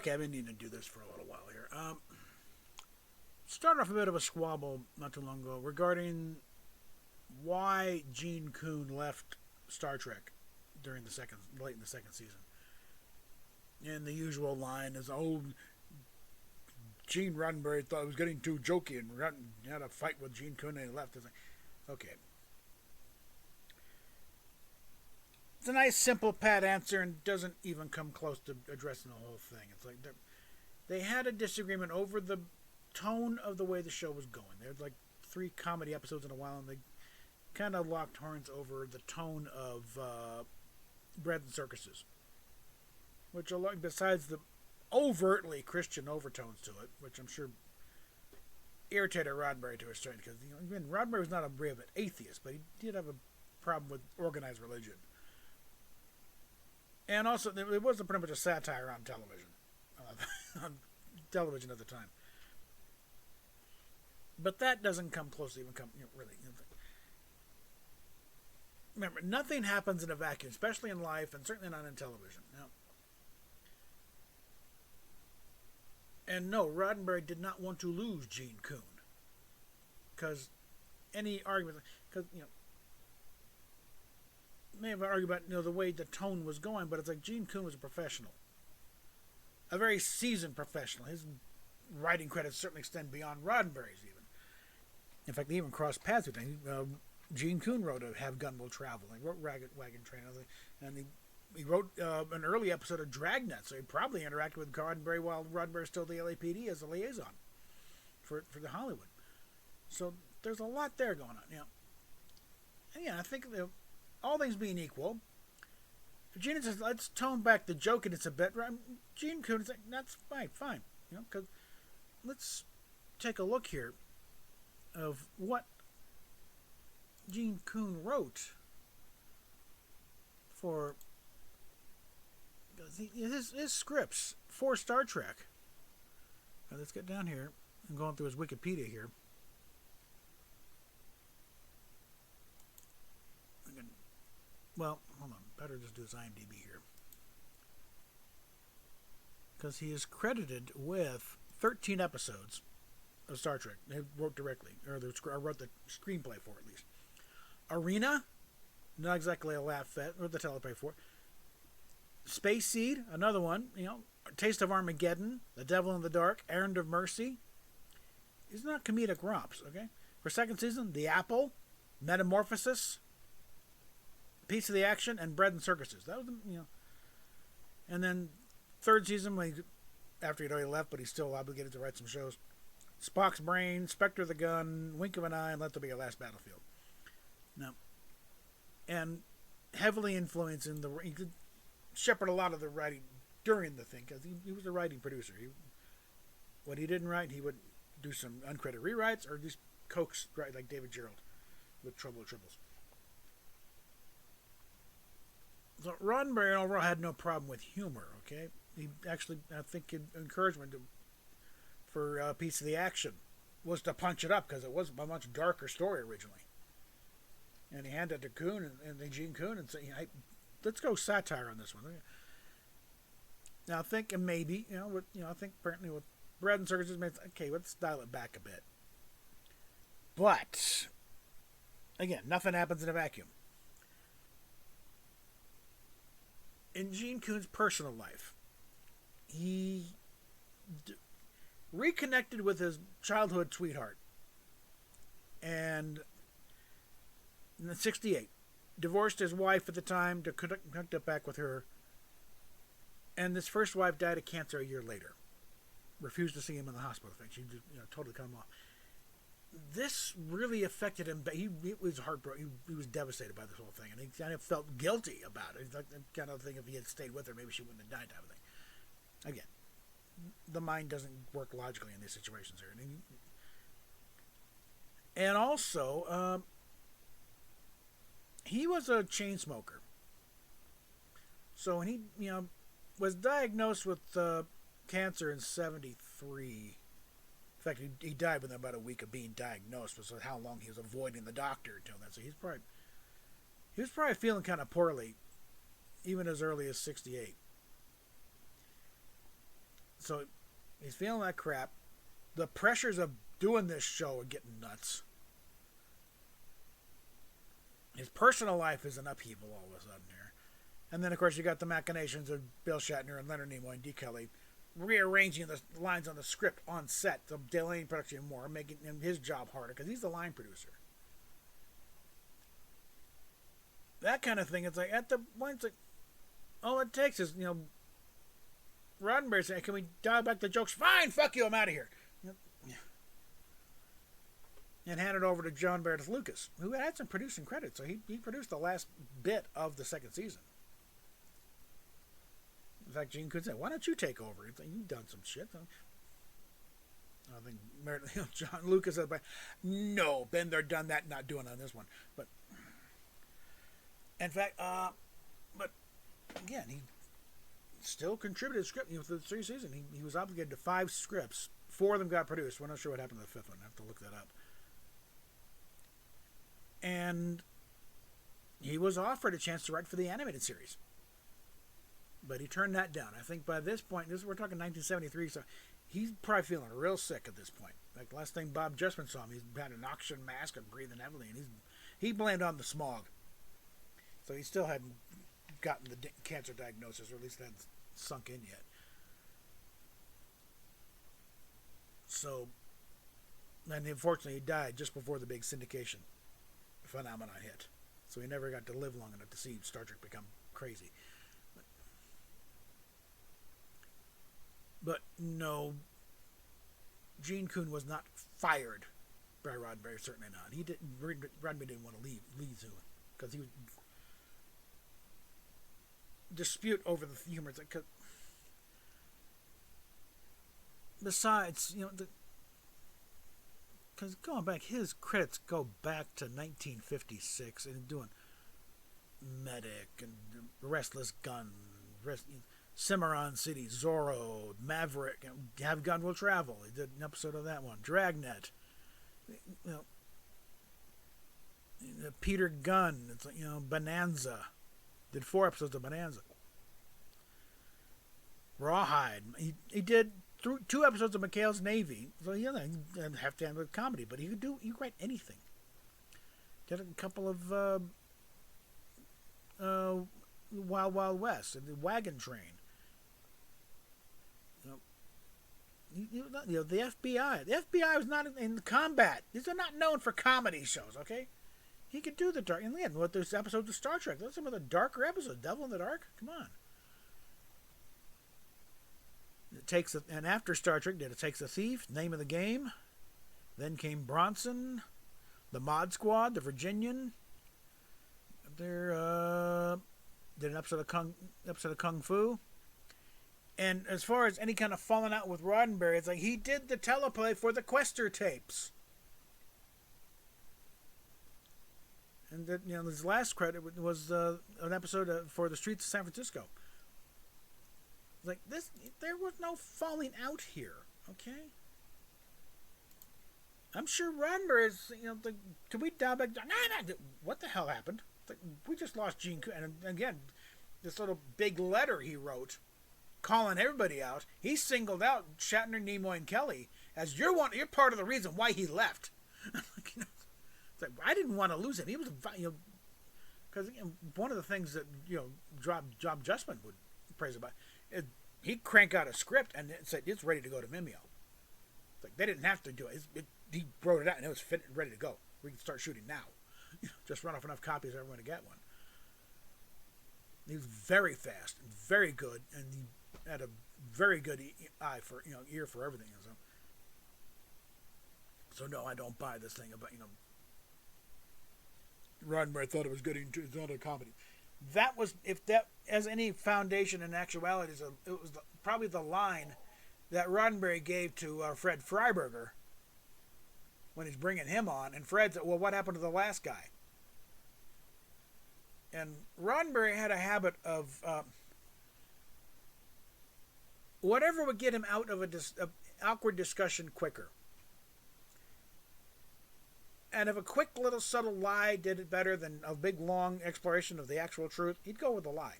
Okay, I've been needing to do this for a little while here. Started off a bit of a squabble not too long ago regarding why Gene Coon left Star Trek late in the second season. And the usual line is, "Oh, Gene Roddenberry thought it was getting too jokey and had a fight with Gene Coon and he left." It's like, okay. It's a nice, simple, pat answer and doesn't even come close to addressing the whole thing. It's like they had a disagreement over the tone of the way the show was going. There's like 3 comedy episodes in a while, and they kind of locked horns over the tone of Bread and Circuses, which, besides the overtly Christian overtones to it, which I'm sure irritated Roddenberry to a certain, because Roddenberry was not a brave atheist, but he did have a problem with organized religion. And also, it was pretty much a satire on television. On television at the time. But that doesn't come close to even really. Remember, nothing happens in a vacuum, especially in life, and certainly not in television. Now, and no, Roddenberry did not want to lose Gene Coon. Because any argument, because, may have argued about the way the tone was going, but it's like Gene Coon was a professional, a very seasoned professional. His writing credits certainly extend beyond Roddenberry's even. In fact, they even crossed paths with him. Gene Coon wrote Have Gun Will Travel. He wrote Wagon Train, and he wrote an early episode of Dragnet, so he probably interacted with Roddenberry while Roddenberry was still the LAPD as a liaison for the Hollywood. So there's a lot there going on. And yeah, I think all things being equal, if Gene says, let's tone back the jokiness a bit, Gene Coon is like, that's fine. Because let's take a look here of what Gene Coon wrote for his scripts for Star Trek. Now, let's get down here. I'm going through his Wikipedia here. Well, hold on. Better just do his IMDb here. Because he is credited with 13 episodes of Star Trek. He wrote directly, or wrote the screenplay for at least. Arena, not exactly a laugh at, or the teleplay for. Space Seed, another one. Taste of Armageddon, The Devil in the Dark, Errand of Mercy. These are not comedic romps, okay? For second season, The Apple, Metamorphosis, Piece of the Action, and Bread and Circuses. That was, And then third season, after he'd already left, but he's still obligated to write some shows. Spock's Brain, Spectre of the Gun, Wink of an Eye, and Let There Be a Last Battlefield. Now, and heavily influencing he could shepherd a lot of the writing during the thing, because he was a writing producer. What he didn't write, he would do some uncredited rewrites, or just coax, like David Gerald with Trouble with Tribbles. So Roddenberry overall had no problem with humor, okay? He actually, I think, encouragement for Piece of the Action was to punch it up, because it was a much darker story originally. And he handed it to Coon and Gene Coon and said, hey, let's go satire on this one. Now I think maybe, I think apparently with Bread and Circuses, okay, let's dial it back a bit. But, again, nothing happens in a vacuum. In Gene Coon's personal life, he reconnected with his childhood sweetheart. And in 1968, divorced his wife at the time to connect up back with her. And this first wife died of cancer a year later. Refused to see him in the hospital. In fact, she just, totally cut him off. This really affected him. He was heartbroken. He was devastated by this whole thing, and he kind of felt guilty about it. It's like the kind of thing, if he had stayed with her, maybe she wouldn't have died, type of thing. Again, the mind doesn't work logically in these situations here. And also, he was a chain smoker. So when he, was diagnosed with cancer in 1973. In fact, he died within about a week of being diagnosed, so how long he was avoiding the doctor until then. So he was probably feeling kind of poorly, even as early as 1968. So he's feeling that crap. The pressures of doing this show are getting nuts. His personal life is an upheaval all of a sudden here. And then, of course, you got the machinations of Bill Shatner and Leonard Nimoy and D. Kelly rearranging the lines on the script on set, so delaying production more, making him his job harder because he's the line producer. That kind of thing. It's like at the point, it's like all it takes is Roddenberry saying, "Can we dial back the jokes?" Fine, fuck you, I'm out of here. And hand it over to John Meredith Lucas, who had some producing credit, so he produced the last bit of the second season. In fact, Gene could say, "Why don't you take over? You've done some shit." I think John Lucas said, "No, been there, done that, not doing on this one." But in fact, but again, he still contributed script for the third season. He was obligated to 5 scripts. 4 of them got produced. We're not sure what happened to the 5th one. I have to look that up. And he was offered a chance to write for the animated series, but he turned that down. I think by this point, we're talking 1973, so he's probably feeling real sick at this point. Like the last thing Bob Justman saw him, he's had an oxygen mask and breathing heavily, and he blamed on the smog. So he still hadn't gotten the cancer diagnosis, or at least hadn't sunk in yet. So, and unfortunately, he died just before the big syndication phenomenon hit. So he never got to live long enough to see Star Trek become crazy. But no, Gene Coon was not fired by Roddenberry, certainly not. Roddenberry didn't want to leave soon because he was dispute over the humor. Besides, because going back, his credits go back to 1956 and doing Medic and Restless Gun, Cimarron City, Zorro, Maverick, Have Gun Will Travel. He did an episode of that one. Dragnet. Peter Gunn. It's like, Bonanza. Did 4 episodes of Bonanza. Rawhide. He did 2 episodes of McHale's Navy. So he didn't have to handle with comedy, but he could write anything. Did a couple of Wild Wild West and the Wagon Train. The FBI. The FBI was not in combat. These are not known for comedy shows, okay? He could do the dark. And then, what those episodes of Star Trek? Those are some of the darker episodes. Devil in the Dark? Come on. And after Star Trek, It Takes a Thief, Name of the Game. Then came Bronson, The Mod Squad, The Virginian. There, did an episode of Kung Fu. And as far as any kind of falling out with Roddenberry, it's like he did the teleplay for the Quester tapes. And that, his last credit was an episode for the Streets of San Francisco. Like this, there was no falling out here. Okay. I'm sure Roddenberry is, can we dial back? No, what the hell happened? Like, we just lost Gene Coon. And again, this little big letter he wrote, calling everybody out. He singled out Shatner, Nimoy, and Kelly as you're part of the reason why he left. It's like, I didn't want to lose him. He was, because one of the things that Job Justman would praise about, he'd crank out a script and it said it's ready to go to Vimeo. It's like they didn't have to do it. He wrote it out and it was ready to go. We can start shooting now. Just run off enough copies for everyone to get one. He was very fast and very good, and he had a very good eye for ear for everything. So no, I don't buy this thing about Roddenberry thought it was good. It's not a comedy. That was, if that has any foundation in actuality, it was probably the line that Roddenberry gave to Fred Freiberger when he's bringing him on, and Fred said, "Well, what happened to the last guy?" And Roddenberry had a habit of whatever would get him out of a awkward discussion quicker. And if a quick little subtle lie did it better than a big long exploration of the actual truth, he'd go with the lie.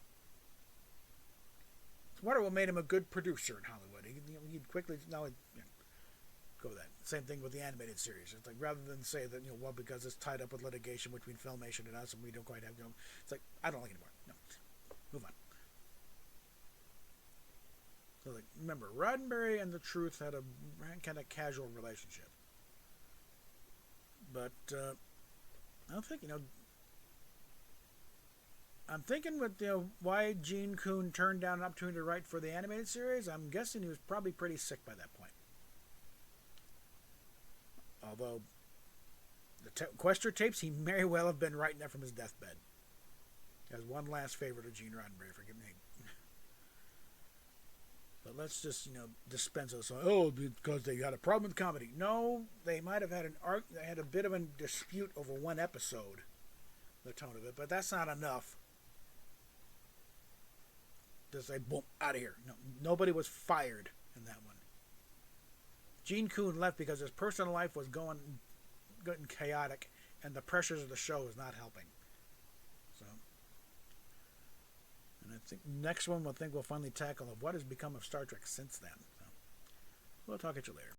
It's what made him a good producer in Hollywood. quickly now go with that. Same thing with the animated series. It's like rather than say that well because it's tied up with litigation between Filmation and us and we don't quite have it's like I don't like it anymore. No, move on. So like remember, Roddenberry and the Truth had a kind of casual relationship, but I think I'm thinking with why Gene Coon turned down an opportunity to write for the animated series. I'm guessing he was probably pretty sick by that point. Although the Questor tapes, he may well have been writing that from his deathbed. As one last favor to Gene Roddenberry, forgive me. But let's just dispense of because they got a problem with comedy. No, they might have had they had a bit of a dispute over one episode, the tone of it, but that's not enough to say boom out of here. No, nobody was fired in that one. Gene Coon left because his personal life was getting chaotic, and the pressures of the show was not helping. So, and I think next one we'll finally tackle of what has become of Star Trek since then. So, we'll talk at you later.